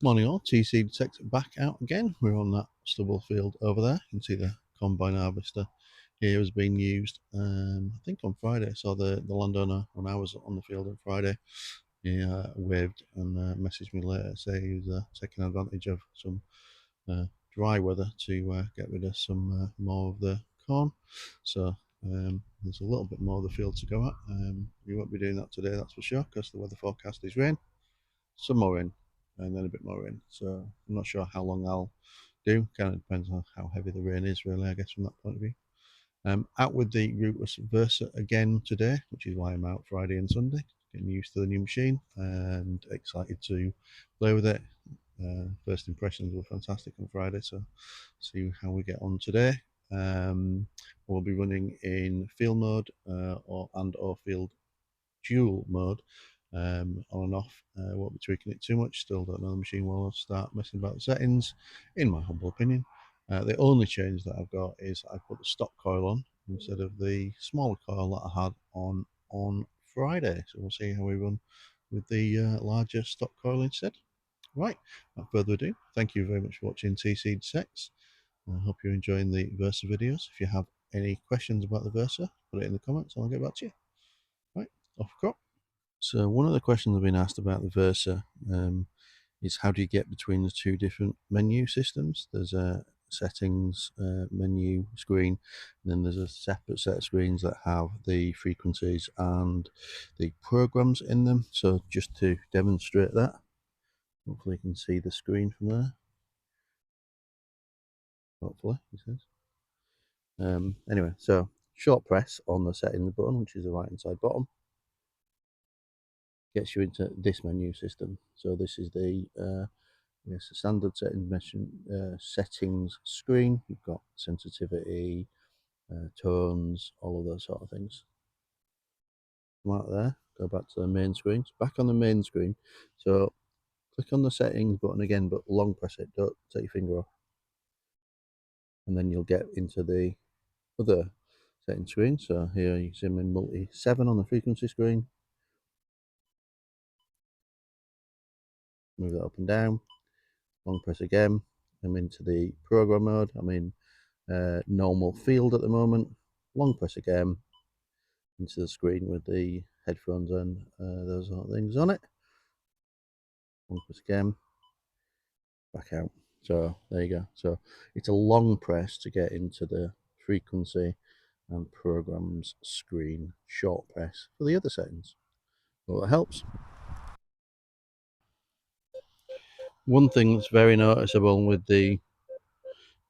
Morning all, tcDetects back out again. We're on that stubble field over there. You can see the combine harvester here has been used. I think on Friday, I saw the landowner when I was on the field on Friday. He waved and messaged me later to say he was taking advantage of some dry weather to get rid of some more of the corn. So there's a little bit more of the field to go at. We won't be doing that today, that's for sure, because the weather forecast is rain. Some more in, and then a bit more in. So I'm not sure how long I'll do. Kind of depends on how heavy the rain is, really, I guess, from that point of view. Out with the Rutus Versa again today, which is why I'm out Friday and Sunday, getting used to the new machine and excited to play with it. First impressions were fantastic on Friday, so see how we get on today. We'll be running in field mode or field dual mode, on and off. Won't be tweaking it too much. Still don't know the machine will start messing about the settings, in my humble opinion. The only change that I've got is I put the stock coil on instead of the smaller coil that I had on Friday. So we'll see how we run with the larger stock coil instead. Right, without further ado, thank you very much for watching tcDetects. I hope you're enjoying the Versa videos. If you have any questions about the Versa, put it in the comments and I'll get back to you. Right, off we go. So one of the questions I've been asked about the Versa is how do you get between the two different menu systems? There's a settings menu screen, and then there's a separate set of screens that have the frequencies and the programs in them. So just to demonstrate that, hopefully you can see the screen from there. Hopefully, he says. Anyway, so short press on the settings button, which is the right hand side bottom, gets you into this menu system. So this is the yes, the standard settings screen. You've got sensitivity, tones, all of those sort of things. Come out there, go back to the main screen. It's back on the main screen. So click on the settings button again, but long press it. Don't take your finger off. And then you'll get into the other settings screen. So here you see I'm in multi 7 on the frequency screen. Move that up and down. Long press again. I'm into the program mode. I'm in normal field at the moment. Long press again into the screen with the headphones and those sort of things on it. Long press again, back out. So there you go. So it's a long press to get into the frequency and programs screen. Short press for the other settings. Well, that helps. One thing that's very noticeable with the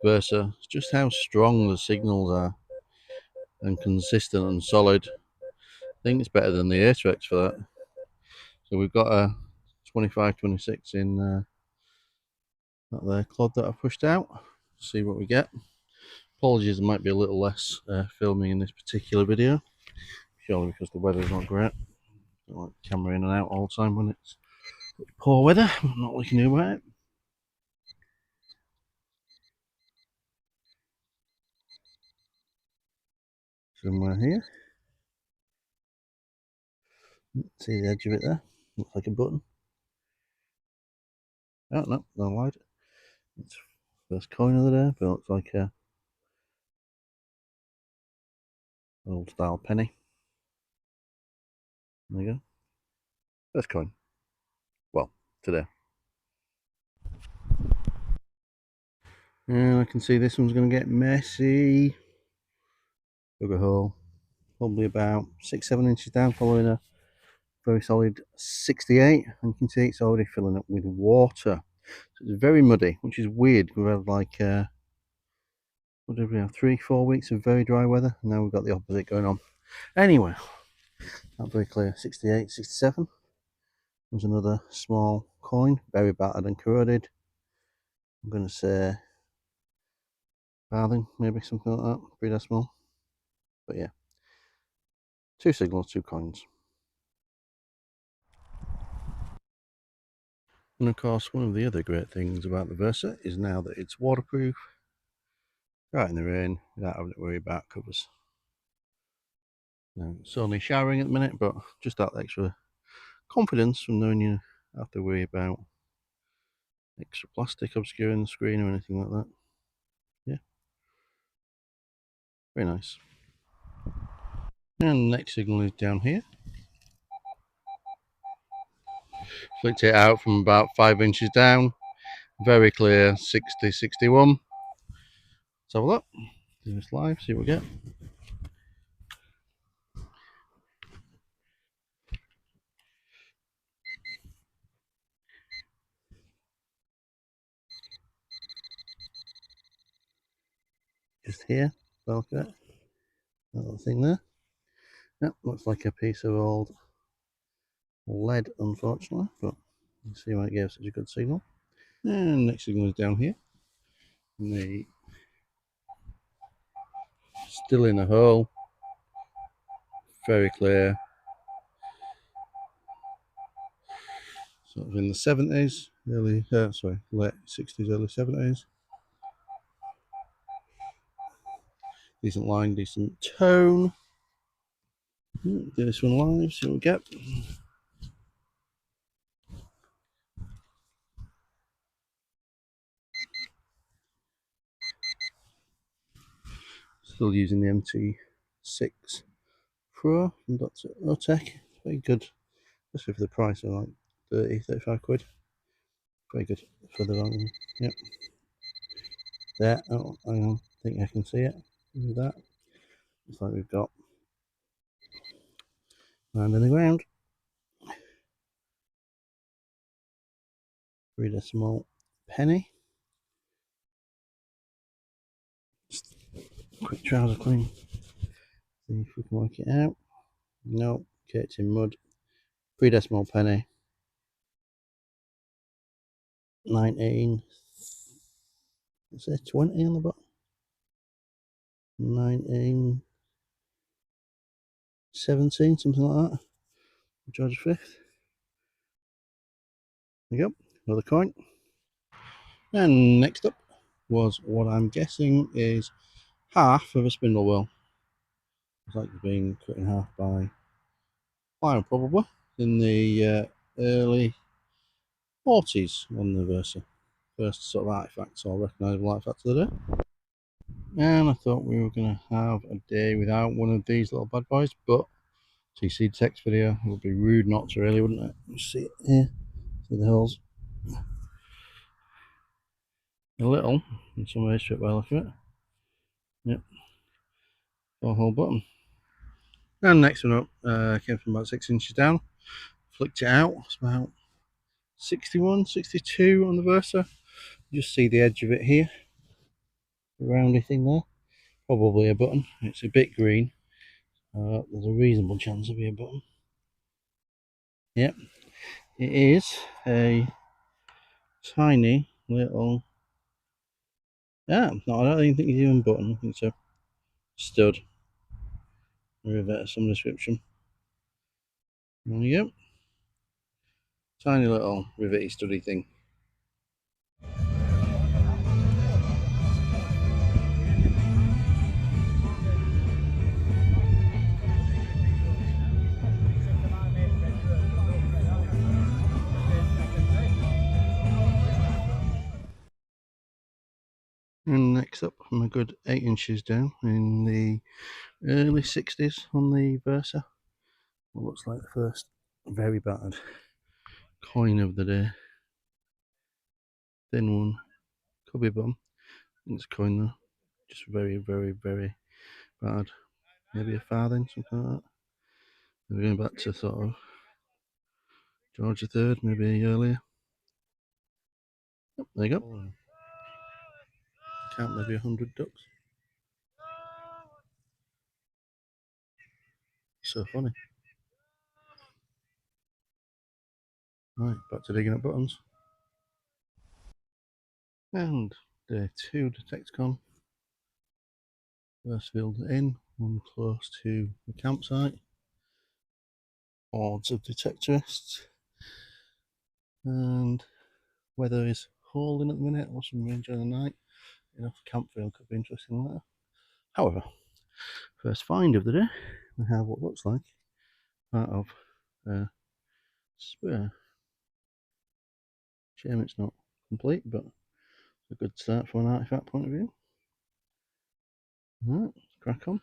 Versa is just how strong the signals are and consistent and solid. I think it's better than the Airtrex for that. So we've got a 25-26 in that there clod that I've pushed out. See what we get. Apologies, there might be a little less filming in this particular video, purely because the weather's not great. I don't like camera in and out all the time when it's poor weather. Not what you can do about it. Somewhere here. See the edge of it there? Looks like a button. Oh no, no light. It's first coin of the day, but it looks like a old style penny. There you go. First coin. Well, today. And I can see this one's going to get messy. Dug a hole, probably about 6-7 inches down, following a very solid 68, and you can see it's already filling up with water. So it's very muddy, which is weird. We've had like what did we have, 3-4 weeks of very dry weather, and now we've got the opposite going on. Anyway, not very clear. 68, 67. There's another small coin, very battered and corroded. I'm going to say farthing, maybe something like that, pretty decimal. But yeah, 2 signals, 2 coins. And of course, one of the other great things about the Versa is now that it's waterproof, right in the rain, without having to worry about covers. Now, it's only showering at the minute, but just that extra confidence from knowing you have to worry about extra plastic obscuring the screen or anything like that. Yeah, very nice. And the next signal is down here. Flicked it out from about 5 inches down. Very clear, 60, 61. Let's have a look. Do this live, see what we get. Just here, look at that little thing there. Yep, looks like a piece of old lead, unfortunately, but you see why it gave such a good signal. And next signal is down here. And the still in a hole, very clear. Sort of in the 70s, late 60s, early 70s. Decent line, decent tone. Do this one live, see what we get. Still using the MT6 Pro from Detectorcon. Very good, especially for the price of like 30, 35 quid. Very good for the long. Yep. There, oh, hang on, I think I can see it. Look at that. Looks like we've got land in the ground. 3 decimal penny. Just quick trouser clean. See if we can work it out. No, okay, it's in mud. 3 decimal penny. 19. Is there 20 on the bottom? 1917, something like that. George V. There you go, another coin. And next up was what I'm guessing is half of a spindle wheel. It's like it's being cut in half by fire, probably in the early 40s on the Versa. First sort of artifacts or recognisable artifacts of the day. And I thought we were going to have a day without one of these little bad boys, but tcDetects video, it would be rude not to, really, wouldn't it? You see it here, see the holes. A little, in some ways, straight by look at it. Yep, 4-hole button. And next one up came from about 6 inches down. Flicked it out. It's about 61, 62 on the Versa. You just see the edge of it here, the roundy thing there. Probably a button. It's a bit green. There's a reasonable chance it'll be a button. Yep, it is a tiny little. No, I don't even think it's even a button. I think it's a stud. Rivet of some description. There you go. Tiny little rivety studdy thing. And next up, from a good 8 inches down in the early 60s on the Versa. What looks like the first very battered coin of the day. Thin one, could be a button. It's a coin though, just very, very, very battered. Maybe a farthing, something like that. We're going back to sort of George III, maybe earlier. Yep, there you go. Count maybe 100 ducks. So funny. Right, back to digging up buttons. And day 2 Detectorcon. First field in, one close to the campsite. Hordes of detectorists. And weather is holding at the minute, or some rain during the night. Enough camp field could be interesting later. However, first find of the day, we have what looks like part of a spare. Shame it's not complete, but a good start from an artifact point of view. Right, let's crack on.